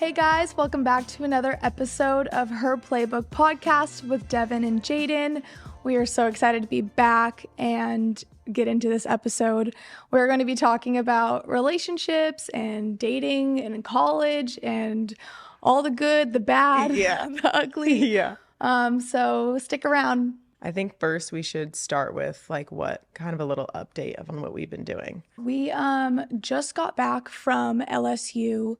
Hey guys, welcome back to another episode of Her Playbook podcast with Devon and Jaden. We are so excited to be back and get into this episode. We're going to be talking about relationships and dating and in college and all the good, the bad, the ugly. So stick around. I think first we should start with what kind of a little update on what we've been doing. We just got back from LSU.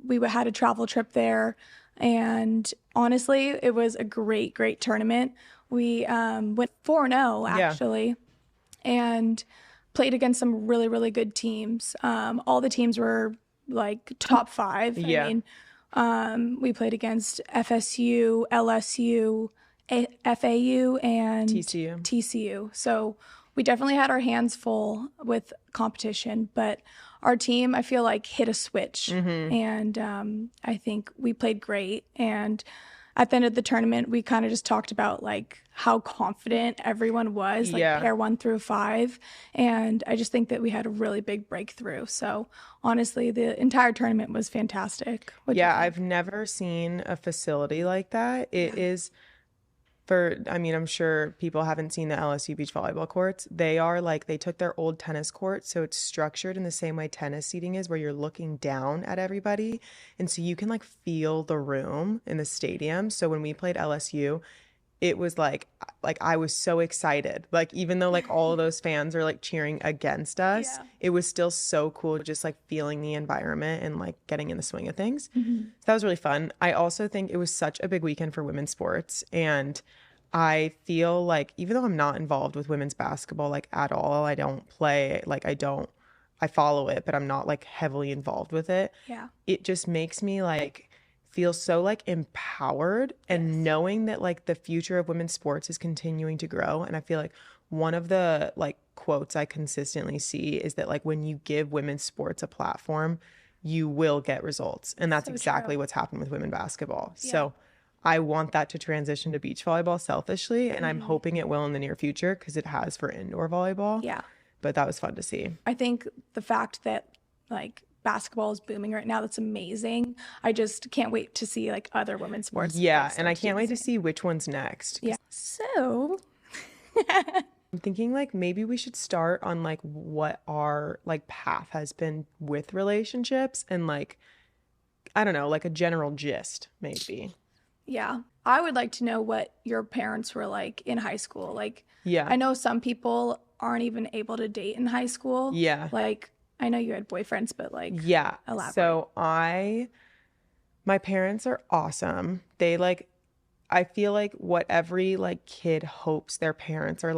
We had a travel trip there, and honestly, it was a great tournament. We went 4-0 actually, and played against some really good teams. All the teams were like top 5. I mean, we played against FSU, LSU, FAU, and TCU. So we definitely had our hands full with competition, but our team, I feel like, hit a switch. And I think we played great. And at the end of the tournament, we kind of just talked about how confident everyone was, pair 1 through 5. And I just think that we had a really big breakthrough. So honestly, the entire tournament was fantastic. I've never seen a facility like that. It is... I'm sure people haven't seen the LSU beach volleyball courts. They are they took their old tennis court, so it's structured in the same way tennis seating is, where you're looking down at everybody. And so you can feel the room in the stadium. So when we played LSU, it was like I was so excited. Even though all of those fans are cheering against us, it was still so cool just feeling the environment and getting in the swing of things. So that was really fun. I also think it was such a big weekend for women's sports, and I feel even though I'm not involved with women's basketball at all, I don't play, I follow it, but I'm not heavily involved with it. It just makes me feel so empowered, and knowing that the future of women's sports is continuing to grow. And I feel one of the quotes I consistently see is that when you give women's sports a platform, you will get results. And that's exactly what's happened with women basketball. So I want that to transition to beach volleyball selfishly, and I'm hoping it will in the near future, because it has for indoor volleyball. But that was fun to see. I think the fact that basketball is booming right now, that's amazing. I just can't wait to see other women's sports. And I can't wait to see which one's next. So I'm thinking maybe we should start on what our path has been with relationships, and I don't know, a general gist maybe. I would like to know what your parents were like in high school. I know some people aren't even able to date in high school. I know you had boyfriends, but elaborate. So my parents are awesome. They I feel what every kid hopes their parents are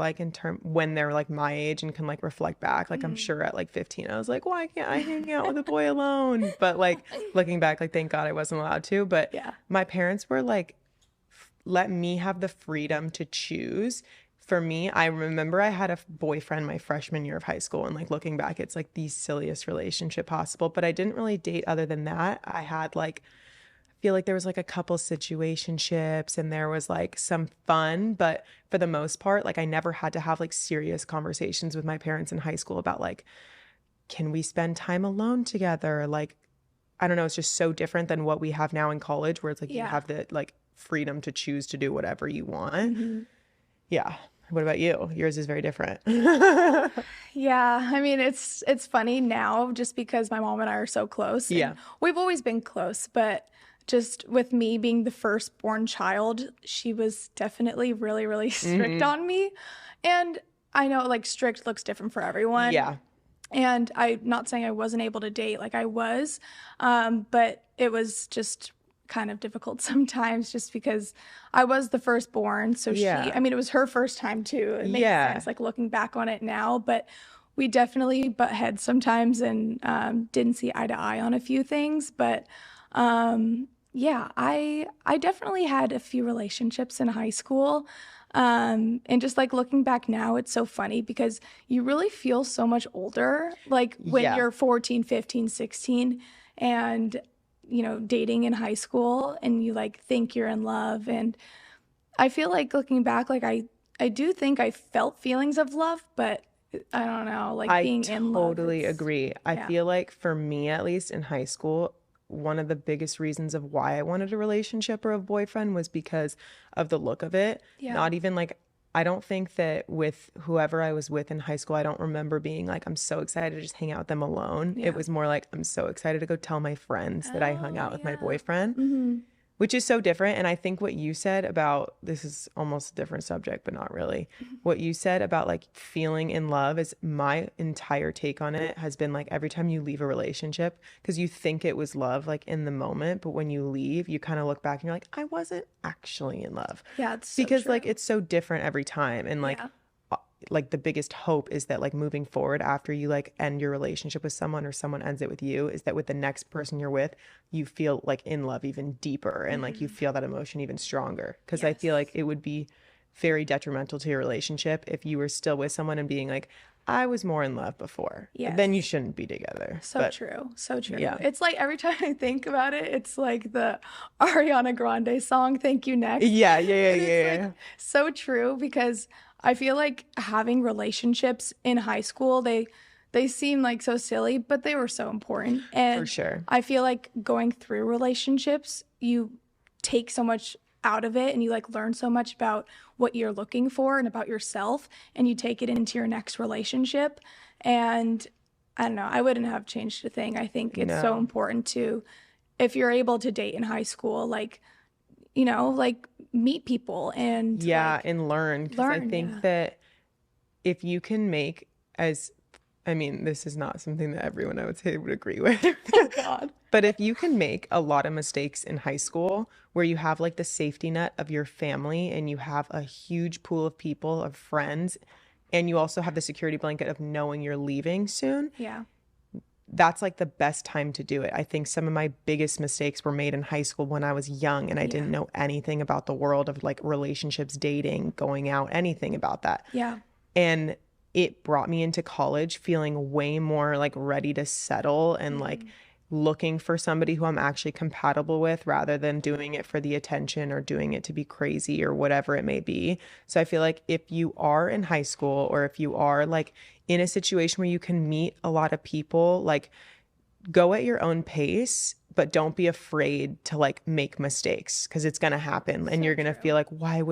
when they're my age and can reflect back. I'm sure at 15 I was why can't I hang out with a boy alone? But looking back, thank God I wasn't allowed to. But my parents were let me have the freedom to choose. For me, I remember I had a boyfriend my freshman year of high school, and looking back, it's the silliest relationship possible. But I didn't really date other than that. I had I feel there was a couple situationships, and there was some fun, but for the most part, I never had to have serious conversations with my parents in high school about can we spend time alone together? I don't know, it's just so different than what we have now in college, where it's you have the freedom to choose to do whatever you want. What about you? Yours is very different. I mean, it's funny now just because my mom and I are so close. We've always been close, but just with me being the firstborn child, she was definitely really strict on me. And I know strict looks different for everyone. And I'm not saying I wasn't able to date, I was, but it was just kind of difficult sometimes just because I was the firstborn. So I mean, it was her first time too. It makes sense looking back on it now, but we definitely butt heads sometimes, and didn't see eye to eye on a few things. But I definitely had a few relationships in high school. And just looking back now, it's so funny because you really feel so much older, when you're 14, 15, 16, and dating in high school, and you think you're in love. And I feel looking back, I do think I felt feelings of love, but I don't know, being in love. I totally agree. I feel for me, at least in high school, one of the biggest reasons of why I wanted a relationship or a boyfriend was because of the look of it. Yeah. Not even like, I don't think that with whoever I was with in high school, I don't remember being like, I'm so excited to just hang out with them alone. Yeah. It was more like, I'm so excited to go tell my friends that I hung out with my boyfriend. Mm-hmm. Which is so different. And I think what you said about, this is almost a different subject, but not really. What you said about like feeling in love is my entire take on it has been like every time you leave a relationship, because you think it was love like in the moment, but when you leave, you kind of look back and you're like, I wasn't actually in love. Yeah, it's so because true. like it's so different every time. And Yeah. like the biggest hope is that like moving forward after you like end your relationship with someone or someone ends it with you, is that with the next person you're with, you feel like in love even deeper and like you feel that emotion even stronger. Because I feel like it would be very detrimental to your relationship if you were still with someone and being like, I was more in love before. Yes. Then you shouldn't be together. So true. So true. Yeah. It's like every time I think about it, it's like the Ariana Grande song, Thank You Next. Yeah. And it's like so true, because I feel like having relationships in high school, they seem like so silly, but they were so important. And For sure. I feel like going through relationships, you take so much out of it and you like learn so much about what you're looking for and about yourself, and you take it into your next relationship. And I don't know, I wouldn't have changed a thing. I think it's so important to, if you're able to date in high school, like, you know, like meet people and like, and learn. Because I think that if you can make as, I mean, this is not something that everyone I would say would agree with. Oh God. But if you can make a lot of mistakes in high school where you have like the safety net of your family and you have a huge pool of people, of friends, and you also have the security blanket of knowing you're leaving soon. Yeah. That's like the best time to do it. I think some of my biggest mistakes were made in high school when I was young and I didn't know anything about the world of like relationships, dating, going out, anything about that. Yeah. And it brought me into college feeling way more like ready to settle and like looking for somebody who I'm actually compatible with rather than doing it for the attention or doing it to be crazy or whatever it may be. So I feel like if you are in high school or if you are like in a situation where you can meet a lot of people, like go at your own pace, but don't be afraid to like make mistakes, because it's going to happen and you're going to feel like, why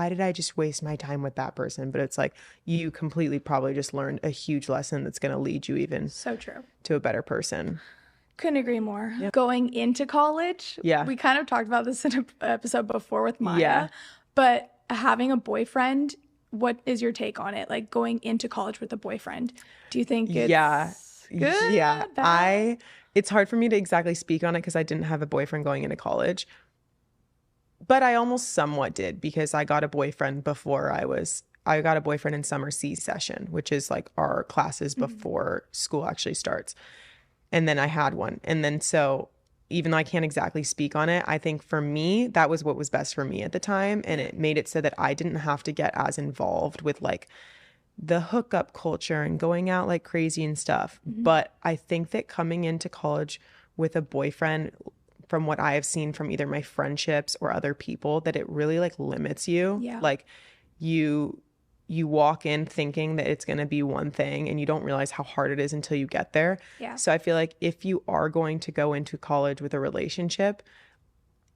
did I just waste my time with that person? But it's like you completely probably just learned a huge lesson that's going to lead you even to a better person. Couldn't agree more. Yep. Going into college, we kind of talked about this in an episode before with Maya, but having a boyfriend, what is your take on it? Like going into college with a boyfriend, do you think it's good? Yeah, bad? It's hard for me to exactly speak on it because I didn't have a boyfriend going into college, but I almost somewhat did, because I got a boyfriend before I got a boyfriend in summer C session, which is like our classes before school actually starts. And then I had one. And then so even though I can't exactly speak on it, I think for me, that was what was best for me at the time. And it made it so that I didn't have to get as involved with like the hookup culture and going out like crazy and stuff. But I think that coming into college with a boyfriend, from what I have seen from either my friendships or other people, that it really like limits you. Yeah. Like you walk in thinking that it's going to be one thing and you don't realize how hard it is until you get there. Yeah. So I feel like if you are going to go into college with a relationship,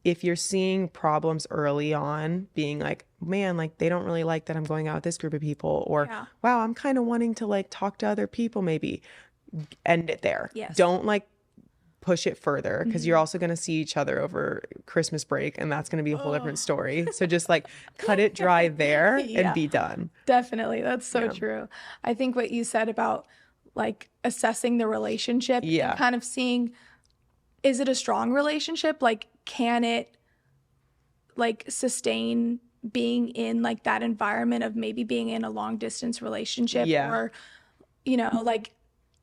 if you're seeing problems early on, being like, man, like they don't really like that I'm going out with this group of people, or wow, I'm kind of wanting to like talk to other people, maybe end it there. Yes. Don't like push it further, because you're also going to see each other over Christmas break and that's going to be a whole different story. So just like cut it dry there and be done. Definitely. That's so true. I think what you said about like assessing the relationship and kind of seeing, is it a strong relationship? Like, can it like sustain being in like that environment of maybe being in a long distance relationship, or, you know, like,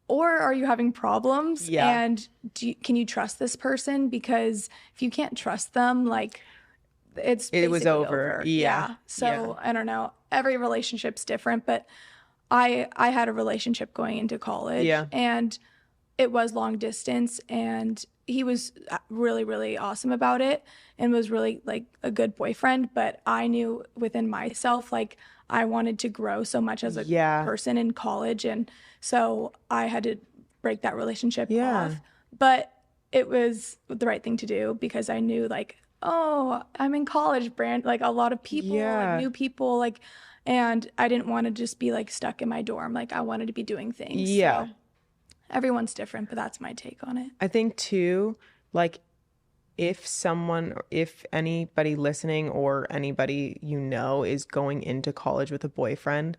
or are you having problems? And can you trust this person? Because if you can't trust them, like it was over. So I don't know. Every relationship's different, but I had a relationship going into college, and it was long distance, and he was really, really awesome about it and was really like a good boyfriend. But I knew within myself, like I wanted to grow so much as a person in college. And so I had to break that relationship off. But it was the right thing to do because I knew like, oh, I'm in college, brand like a lot of people, like Yeah. new people, like, and I didn't want to just be like stuck in my dorm. Like I wanted to be doing things. Yeah. So everyone's different, but that's my take on it. I think too, like if anybody listening or anybody you know is going into college with a boyfriend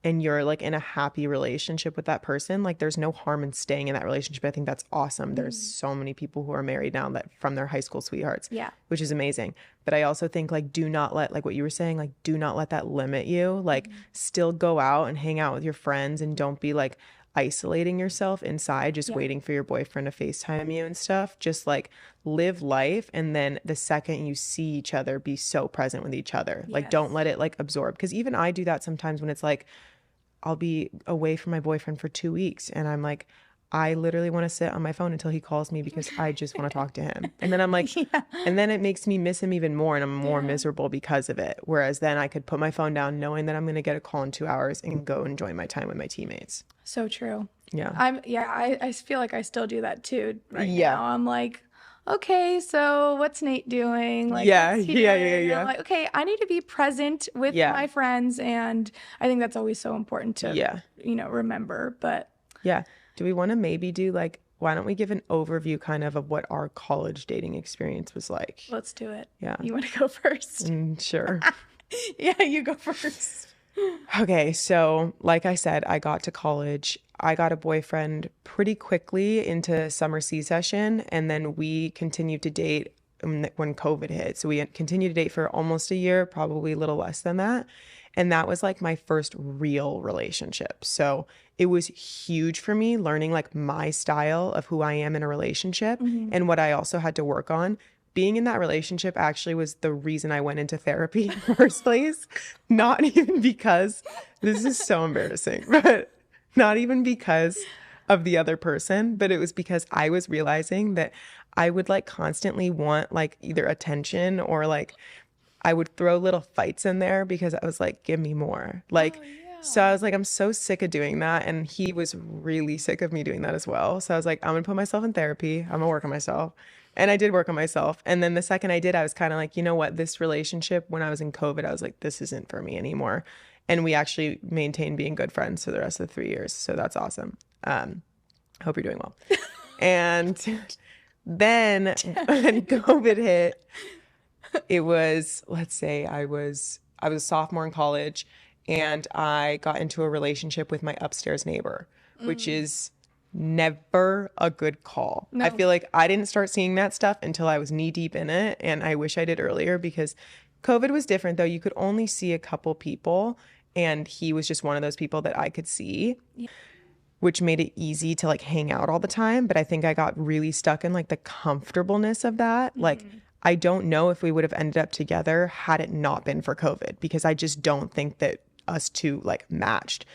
and you're like in a happy relationship with that person, like there's no harm in staying in that relationship. I think that's awesome. There's so many people who are married now that from their high school sweethearts, Yeah. which is amazing. But I also think like do not let, like what you were saying, like do not let that limit you. Like still go out and hang out with your friends and don't be like isolating yourself inside just Yeah. waiting for your boyfriend to FaceTime you and stuff. Just like live life, and then the second you see each other, be so present with each other. Like don't Yes. let it like absorb, because even I do that sometimes when it's like I'll be away from my boyfriend for 2 weeks and I'm like, I literally want to sit on my phone until he calls me because I just want to talk to him. And then I'm like, Yeah. and then it makes me miss him even more and I'm more Yeah. miserable because of it. Whereas then I could put my phone down knowing that I'm going to get a call in 2 hours and go enjoy my time with my teammates. So true. Yeah. I feel like I still do that too right Yeah. now. I'm like, okay, so what's Nate doing? Like, Yeah. what's he Yeah. doing? Yeah. And I'm Yeah. like, okay, I need to be present with Yeah. my friends, and I think that's always so important to, Yeah. remember. But Yeah. Do we want to maybe do like, why don't we give an overview kind of what our college dating experience was like? let's do it. Yeah. You want to go first? Sure. Yeah, you go first. Okay, so like I said, I got to college. I got a boyfriend pretty quickly into summer C-session, and then we continued to date when COVID hit. So we continued to date for almost a year, probably a little less than that. And that was like my first real relationship. So it was huge for me learning like my style of who I am in a relationship and what I also had to work on. Being in that relationship actually was the reason I went into therapy in the first place. Not even because, this is so embarrassing, but not even because of the other person, but it was because I was realizing that I would like constantly want like either attention or like I would throw little fights in there because I was like, give me more. Like, so I was like, I'm so sick of doing that. And he was really sick of me doing that as well. So I was like, I'm gonna put myself in therapy. I'm gonna work on myself. And I did work on myself. And then the second I did, I was kind of like, you know what? This relationship, when I was in COVID, I was like, this isn't for me anymore. And we actually maintained being good friends for the rest of the 3 years. So that's awesome. Hope you're doing well. And then when COVID hit, it was, let's say I was a sophomore in college and I got into a relationship with my upstairs neighbor, which is never a good call. I No. feel like I didn't start seeing that stuff until I was knee deep in it, and I wish I did earlier because COVID was different though. You could only see a couple people and he was just one of those people that I could see, which made it easy to like hang out all the time. But I think I got really stuck in like the comfortableness of that. Like, I don't know if we would have ended up together had it not been for COVID, because I just don't think that us two like matched.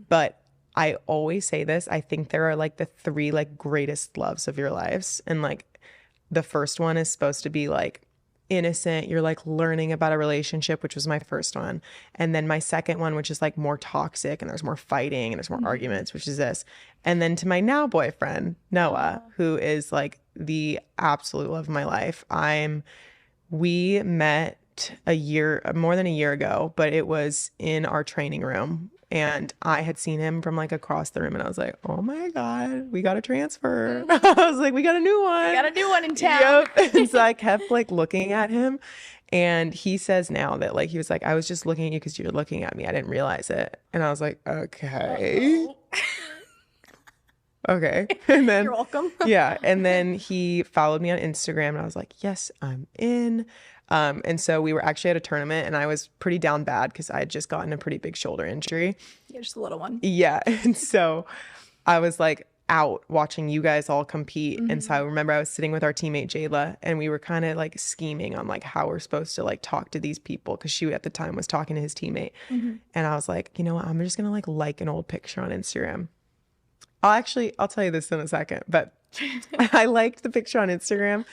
But I always say this, I think there are like the three like greatest loves of your lives. And like the first one is supposed to be like innocent. You're like learning about a relationship, which was my first one. And then my second one, which is like more toxic and there's more fighting and there's more arguments, which is this. And then to my now boyfriend, Noah, who is like the absolute love of my life. We met more than a year ago, but it was in our training room. And I had seen him from like across the room and I was like, oh my God, we got a transfer. I was like, we got a new one. Got a new one in town. Yep. And so I kept like looking at him, and he says now that like, he was like, I was just looking at you because you're looking at me. I didn't realize it. And I was like, okay. Okay. And then, You're welcome. yeah. And then he followed me on Instagram and I was like, yes, I'm in. And so we were actually at a tournament and I was pretty down bad because I had just gotten a pretty big shoulder injury. Yeah, just a little one. Yeah. And so I was like out watching you guys all compete. And so I remember I was sitting with our teammate Jayla and we were kind of like scheming on like how we're supposed to like talk to these people, because she at the time was talking to his teammate. And I was like, you know what? I'm just going to like an old picture on Instagram. I'll tell you this in a second, but I liked the picture on Instagram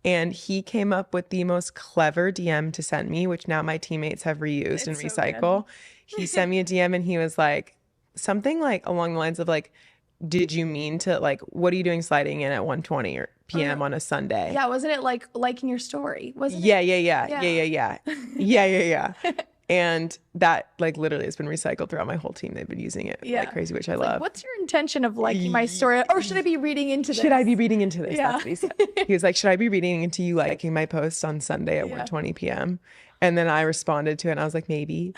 and he came up with the most clever DM to send me, which now my teammates have reused and It's so recycle. He sent me a DM and he was like, something like along the lines of like, did you mean to like, what are you doing sliding in at 120 or p.m. on a Sunday. Yeah, wasn't it like liking your story? Wasn't Yeah, it? yeah, yeah, yeah, yeah, yeah, yeah, yeah, yeah. And that like literally has been recycled throughout my whole team. They've been using it like Yeah. crazy, which I It's like, love. what's your intention of liking my story? Or should I be reading into Should I this? be reading into this? Yeah. That's what he said. He was like, should I be reading into you liking my post on Sunday at Yeah. 1:20 p.m.? And then I responded to it and I was like, maybe.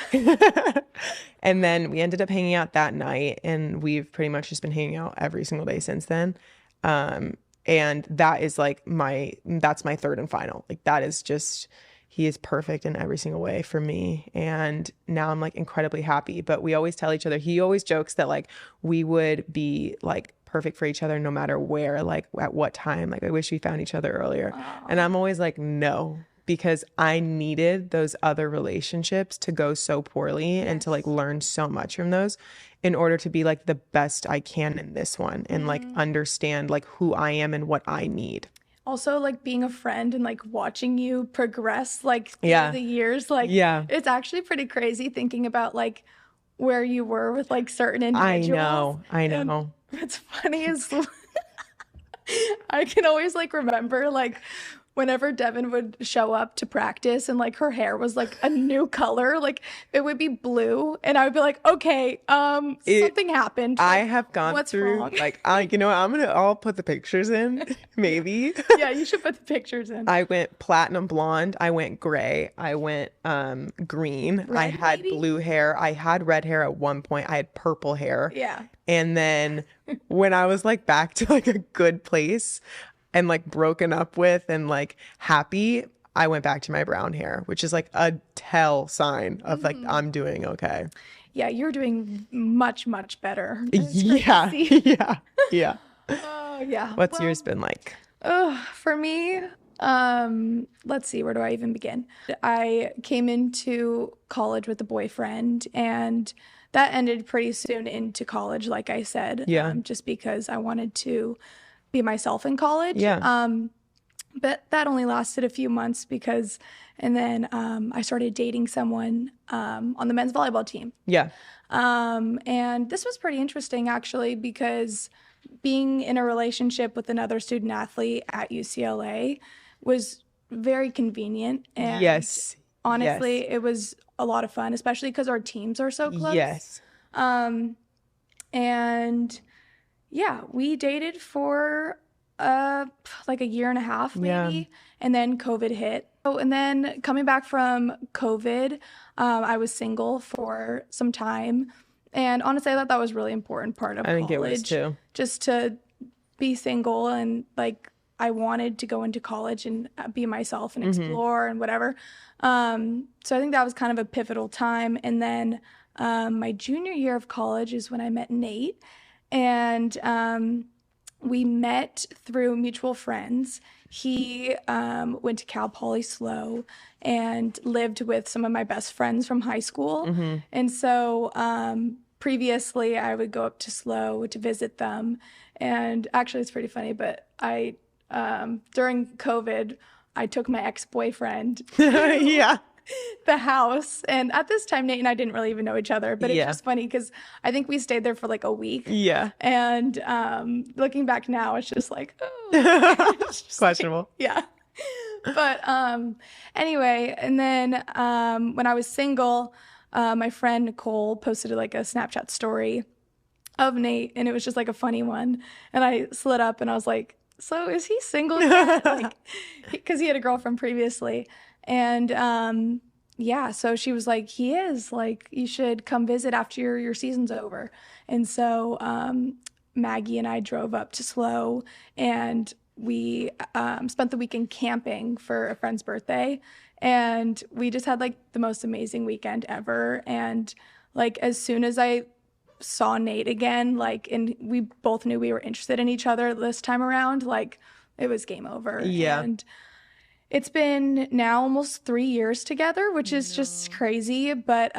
And then we ended up hanging out that night and we've pretty much just been hanging out every single day since then. And that is like that's my third and final. Like that is just, he is perfect in every single way for me. And now I'm like incredibly happy. But we always tell each other, he always jokes that like we would be like perfect for each other no matter where, like at what time. Like I wish we found each other earlier. And I'm always like, no, because I needed those other relationships to go so poorly and to like learn so much from those in order to be like the best I can in this one and like understand like who I am and what I need. Also, like being a friend and like watching you progress like through the years, like it's actually pretty crazy thinking about like where you were with like certain individuals. I know. And what's funny is I can always like remember like whenever Devin would show up to practice and like her hair was like a new color, like it would be blue, and I would be like, okay, something happened. I Like, have gone what's through wrong? like I'll put the pictures in, maybe. Yeah, you should put the pictures in. I went platinum blonde, I went gray, I went green, I had maybe? blue hair, I had red hair at one point, I had purple hair. Yeah. And then when I was like back to like a good place and like broken up with and like happy, I went back to my brown hair, which is like a tell sign of like I'm doing okay. Yeah, you're doing much, much better. Yeah. Yeah. Yeah. Oh, yeah. What's yours been like? For me, let's see, where do I even begin? I came into college with a boyfriend, and that ended pretty soon into college, like I said. Yeah. Just because I wanted to be myself in college. Yeah. But that only lasted a few months and then I started dating someone on the men's volleyball team. Yeah. And this was pretty interesting actually, because being in a relationship with another student athlete at UCLA was very convenient. And Yes. honestly, it was a lot of fun, especially because our teams are so close. Yes. And yeah, we dated for like a year and a half maybe, and then COVID hit. Oh, and then coming back from COVID, I was single for some time, and honestly, I thought that was a really important part of I think college, it was too. just to be single, and like I wanted to go into college and be myself and explore and whatever. So I think that was kind of a pivotal time. And then my junior year of college is when I met Nate, and we met through mutual friends. He went to Cal Poly SLO and lived with some of my best friends from high school. And so previously I would go up to SLO to visit them. And actually it's pretty funny, but I during COVID, I took my ex-boyfriend Yeah. the house, and at this time Nate and I didn't really even know each other, but it's just funny because I think we stayed there for like a week. Yeah. And looking back now, it's just like, oh, it's just Questionable. yeah. But anyway, and then when I was single, my friend Nicole posted like a Snapchat story of Nate, and it was just like a funny one, and I slid up and I was like, so is he single yet? Like, because he had a girlfriend previously. And yeah, so she was like, he is, like, you should come visit after your season's over. And so Maggie and I drove up to SLO, and we spent the weekend camping for a friend's birthday, and we just had like the most amazing weekend ever. And like as soon as I saw Nate again, like, and we both knew we were interested in each other this time around, like it was game over. Yeah. And it's been now almost 3 years together, which is just crazy. But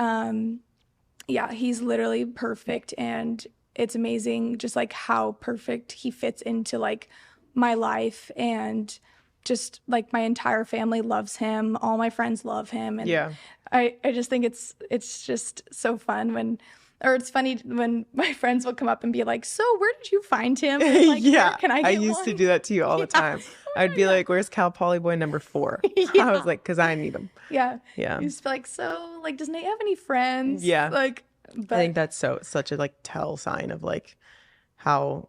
yeah, he's literally perfect, and it's amazing just like how perfect he fits into like my life, and just like my entire family loves him. All my friends love him, and I just think it's just so fun when Or it's funny when my friends will come up and be like, so where did you find him? And like, where Yeah, can I I get used to one? do that to you all the Yeah. time. Oh I'd be my like, "Where's Cal Poly Boy number 4?" God. I was Yeah. like, "Cause I need him." Yeah. Yeah, You just be like, so like, does Nate have any friends? yeah. Like, I think but that's such a like tell sign of like how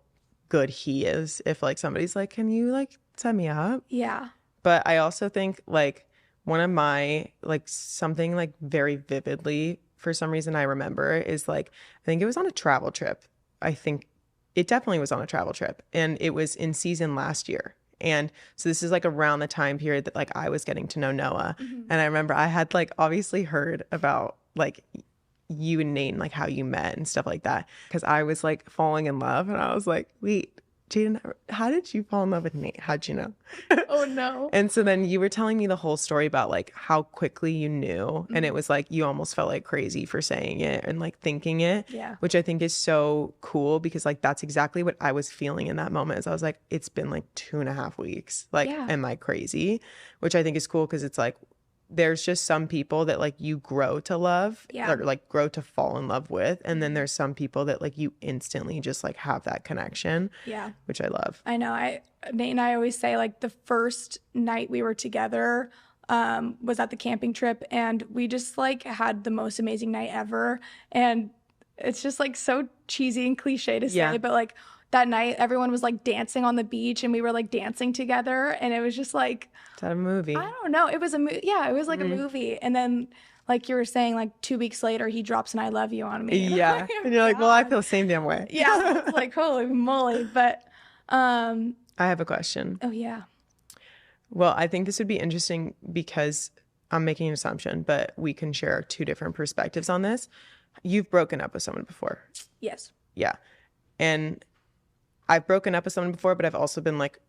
good he is. If like somebody's like, "Can you like set me up?" yeah. But I also think like one of my like something like very vividly for some reason I remember is like I think it was on a travel trip. I think it definitely was on a travel trip and it was in season last year. And so this is like around the time period that like I was getting to know Noah. Mhm. And I remember I had like obviously heard about like you and Nate and like how you met and stuff like that. Cause I was like falling in love and I was like, wait, Jaden, how did you fall in love with Nate? How'd you know? Oh no. And so then you were telling me the whole story about like how quickly you knew. And it Mhm. was like you almost felt like crazy for saying it and like thinking it, Yeah. which I think is so cool because like that's exactly what I was feeling in that moment. Is I was like, it's been like 2.5 weeks. Like, Yeah. am I crazy? Which I think is cool because it's like there's just some people that like you grow to love Yeah. or like grow to fall in love with. And then Mhm. there's some people that like you instantly just like have that connection, Yeah. which I love. I know. Nate and I always say like the first night we were together was at the camping trip, and we just like had the most amazing night ever. And it's just like so cheesy and cliche to Yeah. say, but like that night everyone was like dancing on the beach, and we were like dancing together, and it was just like It's out of a I movie. don't know. It was yeah, it was like a Mhm. movie, and then like you were saying, like 2 weeks later he drops an "I love you" on me, and I'm Yeah. like, oh And you're like, well, I God. feel the same damn way. Yeah, I was like, holy moly. But um I have a question. oh yeah. Well, I think this would be interesting because I'm making an assumption, but we can share two different perspectives on this. You've broken up with someone before. Yes. Yeah. And I've broken up with someone before, but I've also been like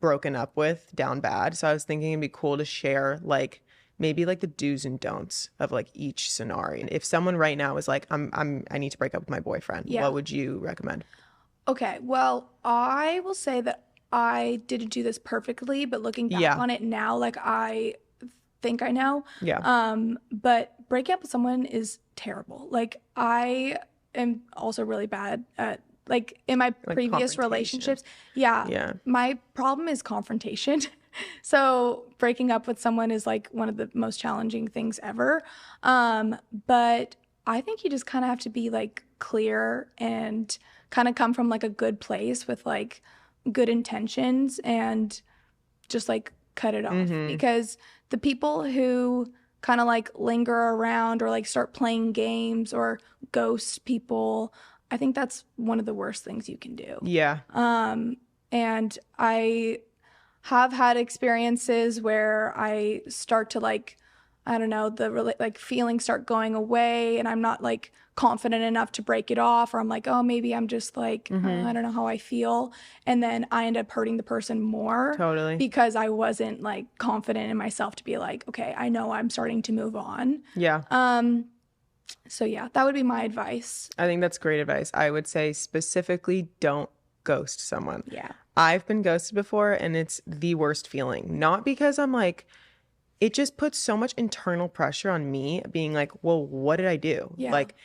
broken up with down bad. So I was thinking it'd be cool to share like maybe like the do's and don'ts of like each scenario. And if someone right now is like, I need to break up with my boyfriend, Yeah. what would you recommend? Okay. Well, I will say that I didn't do this perfectly, but looking back Yeah. on it now, like I think I know. Yeah. But breaking up with someone is terrible. Like I am also really bad at like in my Like previous confrontation. relationships. Yeah. Yeah. My problem is confrontation. So breaking up with someone is like one of the most challenging things ever. But I think you just kind of have to be like clear and kind of come from like a good place with like good intentions and just like cut it off, Mm-hmm. because the people who kind of like linger around or like start playing games or ghost people, I think that's one of the worst things you can do. Yeah. And I have had experiences where I start to like, I don't know, like feelings start going away, and I'm not like confident enough to break it off, or I'm like, oh, maybe I'm just like, Mm-hmm. I don't know how I feel. And then I end up hurting the person more Totally. because I wasn't like confident in myself to be like, okay, I know I'm starting to move on. Yeah. So yeah, that would be my advice. I think that's great advice. I would say specifically don't ghost someone. Yeah. I've been ghosted before and it's the worst feeling. Not because I'm like, it just puts so much internal pressure on me being like, well, what did I do? Yeah. Like,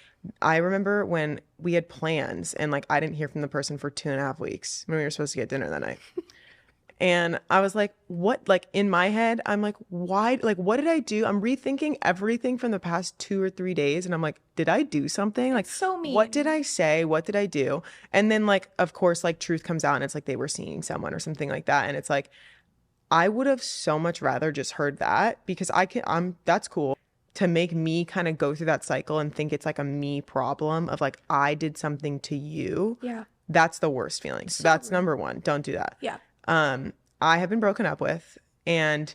I remember when we had plans and like I didn't hear from the person for 2.5 weeks when we were supposed to get dinner that night. And I was like, what? Like in my head, I'm like, why? Like, what did I do? I'm rethinking everything from the past 2 or 3 days. And I'm like, did I do something? Like, It's so what did mean. I say? What did I do? And then, like, of course, like, truth comes out and it's like they were seeing someone or something like that. And it's like, I would have so much rather just heard that because that's cool to make me kind of go through that cycle and think it's like a me problem of like, I did something to you. Yeah. That's the worst feeling. So So that's rude. number one. Don't do that. Yeah. I have been broken up with, and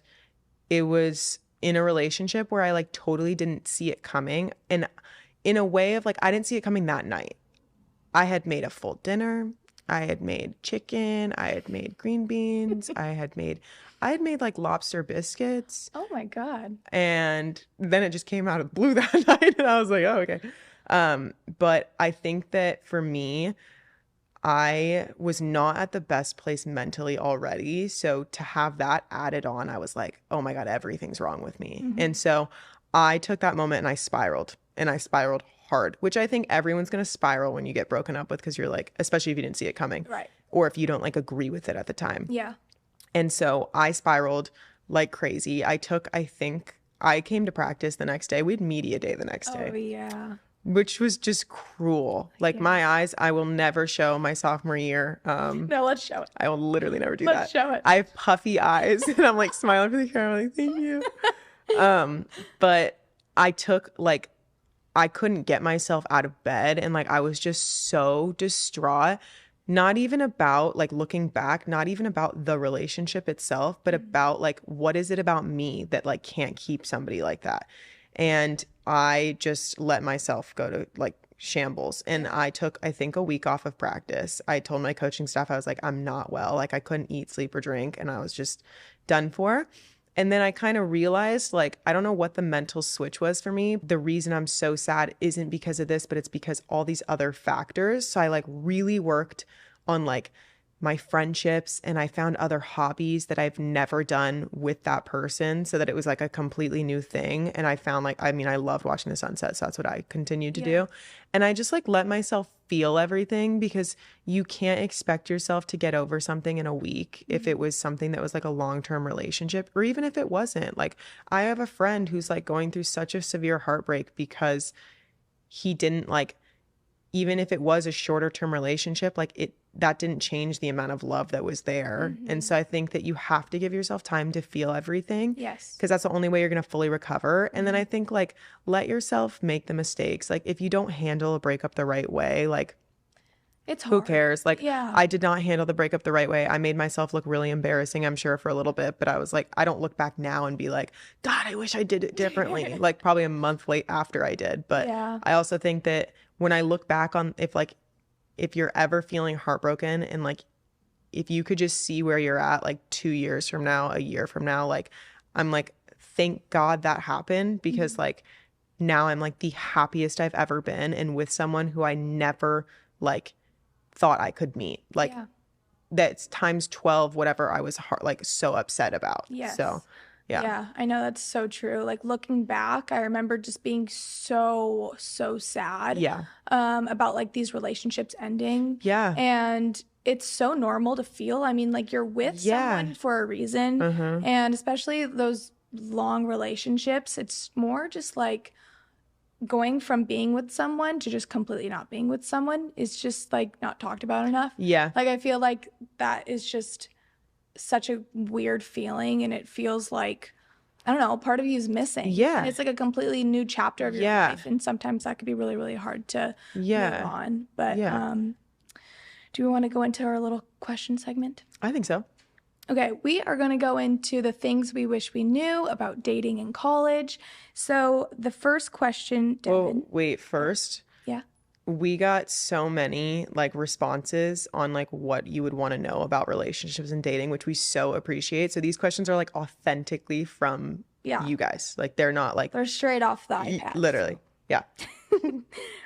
it was in a relationship where I like totally didn't see it coming. And in a way of like, I didn't see it coming that night. I had made a full dinner. I had made chicken. I had made green beans. I had made like lobster biscuits. Oh my God. And then it just came out of the blue that night. And I was like, oh, okay. But I think that for me, I was not at the best place mentally already. So to have that added on, I was like, oh my God, everything's wrong with me. Mm-hmm. And so I took that moment and I spiraled hard, which I think everyone's going to spiral when you get broken up with, because you're like, especially if you didn't see it coming. Right. Or if you don't like agree with it at the time. Yeah. And so I spiraled like crazy. I think I came to practice the next day. We had media day the next day. Oh, yeah. Which was just cruel. Like my eyes, I will never show my sophomore year. No, let's show it. I will literally never do Let's that. show it. I have puffy eyes and I'm like smiling for the camera, like, thank you. But I took like, I couldn't get myself out of bed, and like I was just so distraught. Not even about like looking back, not even about the relationship itself, but about like, what is it about me that like can't keep somebody like that? And I just let myself go to like shambles. And I took, I think, a week off of practice. I told my coaching staff, I was like, I'm not well. Like I couldn't eat, sleep, or drink. And I was just done for. And then I kind of realized, like, I don't know what the mental switch was for me. The reason I'm so sad isn't because of this, but it's because all these other factors. So I like really worked on like my friendships, and I found other hobbies that I've never done with that person, so that it was like a completely new thing. And I found like, I mean, I loved watching the sunset, so that's what I continued to do. And I just like let myself feel everything, because you can't expect yourself to get over something in a week if it was something that was like a long-term relationship, or even if it wasn't. Like I have a friend who's like going through such a severe heartbreak because he didn't like, even if it was a shorter term relationship, like that didn't change the amount of love that was there. And so I think that you have to give yourself time to feel everything. Yes. Because that's the only way you're going to fully recover. And then I think like, let yourself make the mistakes. Like if you don't handle a breakup the right way, like It's hard. who cares? Like Yeah. I did not handle the breakup the right way. I made myself look really embarrassing, I'm sure, for a little bit, but I was like, I don't look back now and be like, God, I wish I did it differently. Like probably a month late after I did. But I also think that when I look back on, if you're ever feeling heartbroken, and like if you could just see where you're at like 2 years from now, a year from now, like I'm like, thank God that happened, because like now I'm like the happiest I've ever been, and with someone who I never like thought I could meet. Like that's times 12 whatever I was like so upset about. So yeah, I know, that's so true. Like looking back, I remember just being so sad about like these relationships ending. And it's so normal to feel. I mean, like you're with someone for a reason. And especially those long relationships, it's more just like going from being with someone to just completely not being with someone is just like not talked about enough. Like I feel like that is just such a weird feeling, and it feels like, I don't know, part of you is missing. And it's like a completely new chapter of your life, and sometimes that could be really, really hard to move on. But do we want to go into our little question segment? I think so. Okay, we are going to go into the things we wish we knew about dating in college. So the first question, Devin. Wait, first. We got so many like responses on like what you would want to know about relationships and dating, which we so appreciate. So these questions are like authentically from you guys. Like they're not like, they're straight off the iPad. Literally. Yeah.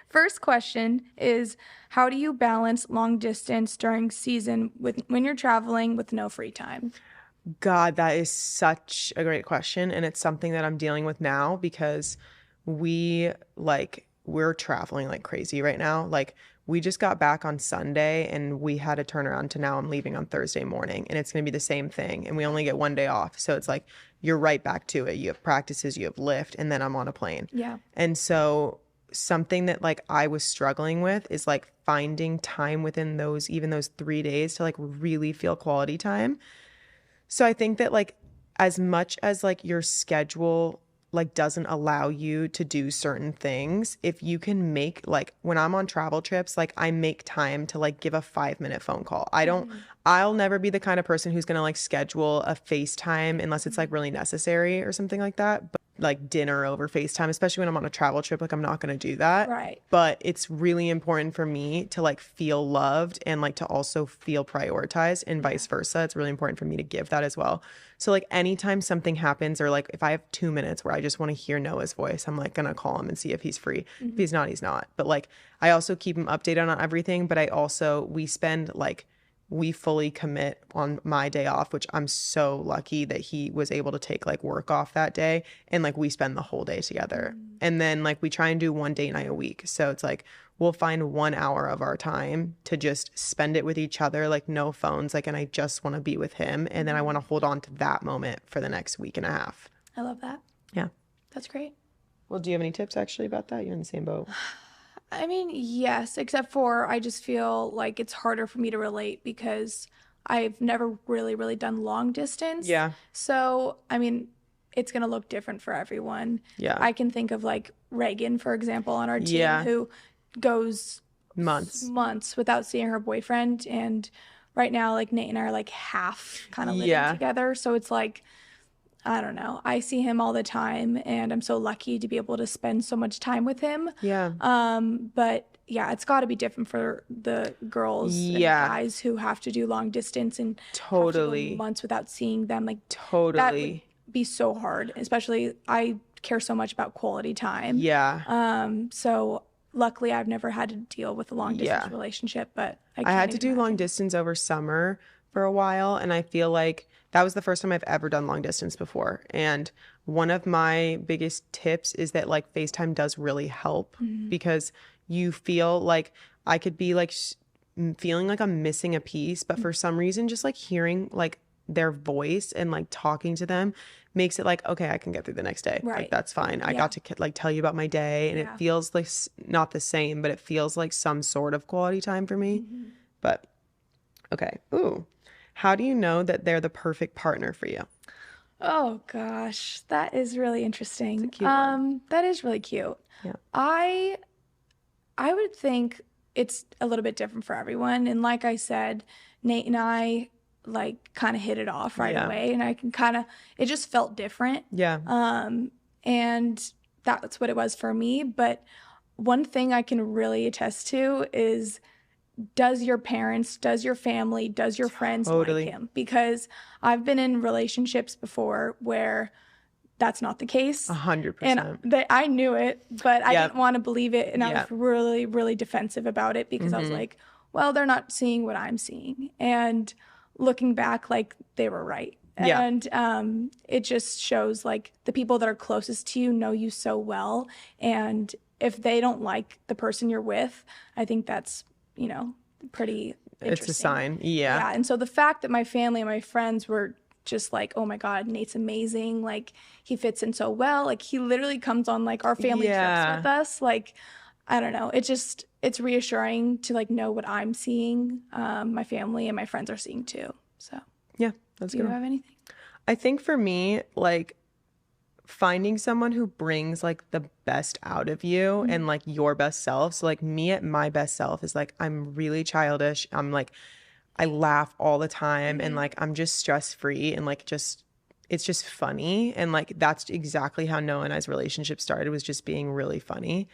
First question is, how do you balance long distance during season when you're traveling with no free time? God, that is such a great question. And it's something that I'm dealing with now, because we're traveling like crazy right now. Like we just got back on Sunday, and we had to turn around to now I'm leaving on Thursday morning, and it's going to be the same thing. And we only get 1 day off. So it's like, you're right back to it. You have practices, you have lift, and then I'm on a plane. And so something that like I was struggling with is like finding time within those 3 days to like really feel quality time. So I think that like, as much as like your schedule like doesn't allow you to do certain things, if you can make, like when I'm on travel trips, like I make time to like give a 5-minute phone call. I'll never be the kind of person who's gonna like schedule a FaceTime unless it's like really necessary or something like that. But like dinner over FaceTime, especially when I'm on a travel trip, like I'm not gonna do that. Right. But it's really important for me to like feel loved and like to also feel prioritized, and vice versa. It's really important for me to give that as well. So like anytime something happens, or like if I have 2 minutes where I just want to hear Noah's voice, I'm like gonna call him and see if he's free. If he's not, he's not. But like I also keep him updated on everything. But we spend like we fully commit on my day off, which I'm so lucky that he was able to take like work off that day, and like we spend the whole day together. And then like we try and do one date night a week. So it's like we'll find 1 hour of our time to just spend it with each other, like no phones, like, and I just want to be with him. And then I want to hold on to that moment for the next week and a half. I love that. Yeah. That's great. Well, do you have any tips actually about that? You're in the same boat. I mean, yes, except for I just feel like it's harder for me to relate because I've never really done long distance. Yeah. So, I mean, it's going to look different for everyone. Yeah. I can think of like Reagan, for example, on our team Yeah. who goes months without seeing her boyfriend. And right now, like Nate and I are like half kind of living Yeah. together. So it's like, I don't know. I see him all the time, and I'm so lucky to be able to spend so much time with him. Yeah. But yeah, it's got to be different for the girls and guys who have to do long distance and have to go months without seeing them. Like that would be so hard, especially I care so much about quality time. Yeah. So luckily I've never had to deal with a long distance relationship, but I had to do long distance over summer for a while, and I feel like that was the first time I've ever done long distance before. And one of my biggest tips is that like FaceTime does really help because you feel like I could be like feeling like I'm missing a piece, but for some reason just like hearing like their voice and like talking to them makes it like, okay, I can get through the next day. Like that's fine. I got to like tell you about my day, and it feels like not the same, but it feels like some sort of quality time for me. But okay. Ooh. How do you know that they're the perfect partner for you? Oh gosh, that is really interesting. It's a cute one. That is really cute. Yeah. I would think it's a little bit different for everyone. And like I said, Nate and I like kind of hit it off right away, and I can kind of, it just felt different. Yeah. And that's what it was for me. But one thing I can really attest to is, does your parents, does your family, does your friends like him? Because I've been in relationships before where that's not the case. 100%. And I knew it, but I didn't want to believe it. And I was really defensive about it because I was like, well, they're not seeing what I'm seeing. And looking back, like they were right. And it just shows like the people that are closest to you know you so well. And if they don't like the person you're with, I think that's, you know, pretty interesting. It's a sign. Yeah. And so the fact that my family and my friends were just like, oh my God, Nate's amazing. Like he fits in so well. Like he literally comes on like our family trips with us. Like, I don't know. It's reassuring to like know what I'm seeing. My family and my friends are seeing too. So yeah, that's good. Do you have anything? I think for me, like finding someone who brings like the best out of you and like your best self. So like me at my best self is like, I'm really childish. I'm like, I laugh all the time and like, I'm just stress free and like, just, it's just funny. And like, that's exactly how Noah and I's relationship started, was just being really funny.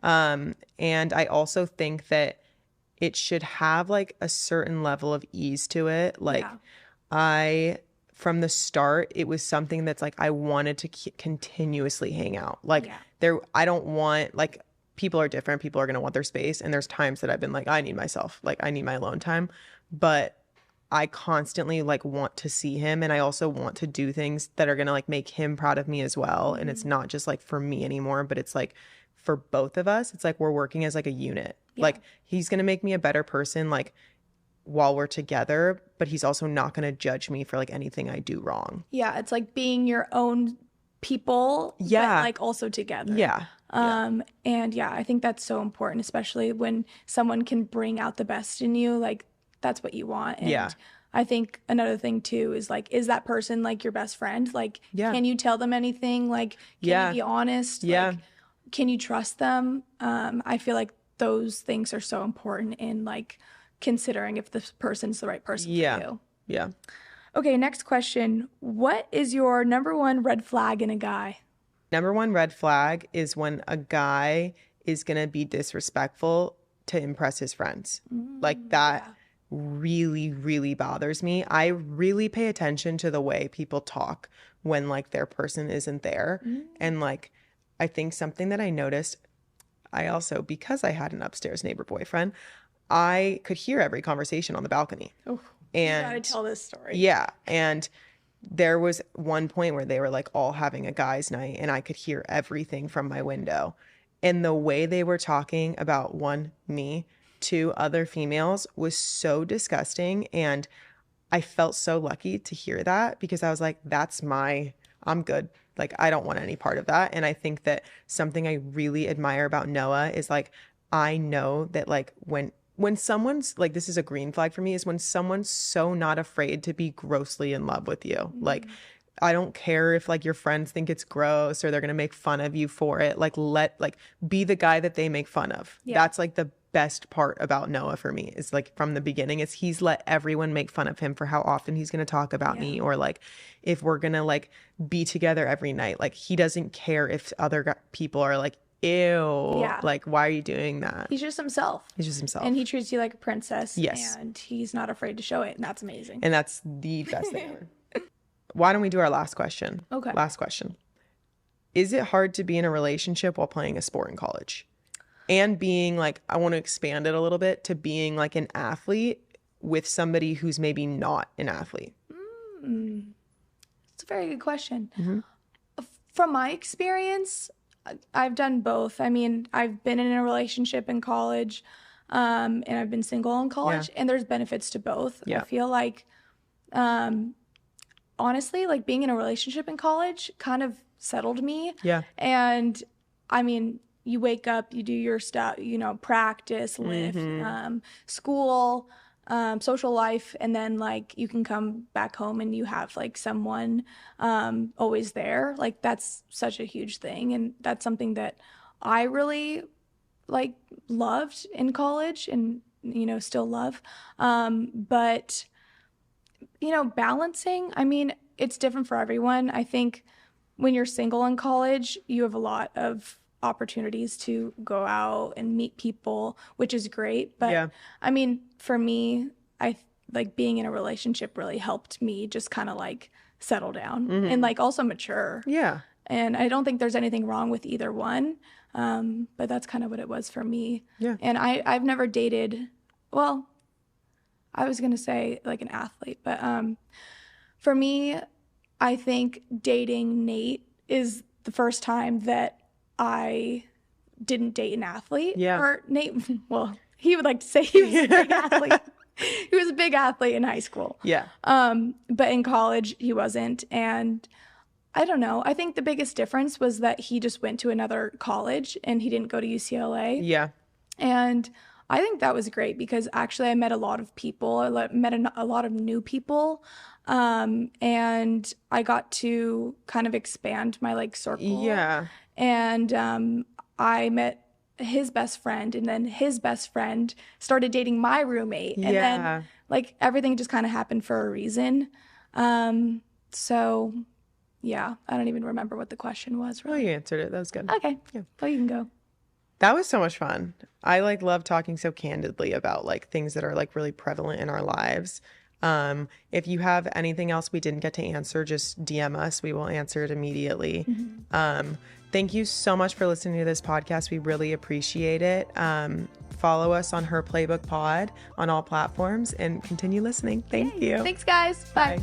And I also think that it should have like a certain level of ease to it. Like from the start, it was something that's like I wanted to continuously hang out. Like I don't want, like, people are different. People are going to want their space. And there's times that I've been like, I need myself. Like I need my alone time. But I constantly like want to see him. And I also want to do things that are going to like make him proud of me as well. And it's not just like for me anymore, but it's like for both of us. It's like we're working as like a unit. Like he's going to make me a better person, like while we're together, but he's also not going to judge me for like anything I do wrong. Yeah, it's like being your own people, but like also together. And I think that's so important, especially when someone can bring out the best in you. Like that's what you want. And I think another thing too is like, is that person like your best friend? Like, can you tell them anything? Like, can you be honest? Like, can you trust them? I feel like those things are so important in like considering if this person's the right person for you. Okay, next question. What is your number one red flag in a guy? Number one red flag is when a guy is going to be disrespectful to impress his friends. Like that really bothers me. I really pay attention to the way people talk when like their person isn't there. And like, I think something that I noticed, I also, because I had an upstairs neighbor boyfriend, I could hear every conversation on the balcony. Oh, And you gotta tell this story. yeah. And there was one point where they were like all having a guys' night and I could hear everything from my window. And the way they were talking about one, me, two other females was so disgusting. And I felt so lucky to hear that because I was like, I'm good. Like, I don't want any part of that. And I think that something I really admire about Noah is like, I know that like when someone's like, this is a green flag for me, is when someone's so not afraid to be grossly in love with you. Mm-hmm. Like, I don't care if like your friends think it's gross or they're going to make fun of you for it. Like, be the guy that they make fun of. Yeah. That's like the best part about Noah for me is like from the beginning is he's let everyone make fun of him for how often he's going to talk about me or like if we're going to like be together every night. Like he doesn't care if other people are like, ew, like why are you doing that? He's just himself. And he treats you like a princess. Yes. And he's not afraid to show it, and that's amazing. And that's the best thing ever. Why don't we do our last question? Okay. Last question. Is it hard to be in a relationship while playing a sport in college? And being like, I want to expand it a little bit to being like an athlete with somebody who's maybe not an athlete. It's a very good question. Mm-hmm. From my experience, I've done both. I mean, I've been in a relationship in college, and I've been single in college, and there's benefits to both. I feel like, honestly, like being in a relationship in college kind of settled me. Yeah. And I mean, you wake up, you do your stuff, you know, practice, lift, school, social life, and then like you can come back home and you have like someone always there. Like that's such a huge thing, and that's something that I really like loved in college and, you know, still love. But, you know, balancing, I mean, it's different for everyone. I think when you're single in college, you have a lot of opportunities to go out and meet people, which is great. But I mean, for me, I like being in a relationship really helped me just kind of like settle down and like also mature. Yeah. And I don't think there's anything wrong with either one. But that's kind of what it was for me. Yeah. And I've never dated, well, I was going to say like an athlete, but for me, I think dating Nate is the first time that I didn't date an athlete. Yeah. Or Nate, well, he would like to say he was a big athlete. He was a big athlete in high school. Yeah. But in college, he wasn't. And I don't know. I think the biggest difference was that he just went to another college and he didn't go to UCLA. Yeah. And I think that was great because actually I met a lot of people. I met a lot of new people. And I got to kind of expand my like circle. Yeah. And I met his best friend, and then his best friend started dating my roommate. And then like everything just kind of happened for a reason. So yeah, I don't even remember what the question was really. Well, you answered it. That was good. Okay. Yeah. Well, you can go. That was so much fun. I like love talking so candidly about like things that are like really prevalent in our lives. If you have anything else we didn't get to answer, just DM us. We will answer it immediately. Thank you so much for listening to this podcast. We really appreciate it. Follow us on Her Playbook Pod on all platforms and continue listening. Thank you. Thanks, guys. Bye.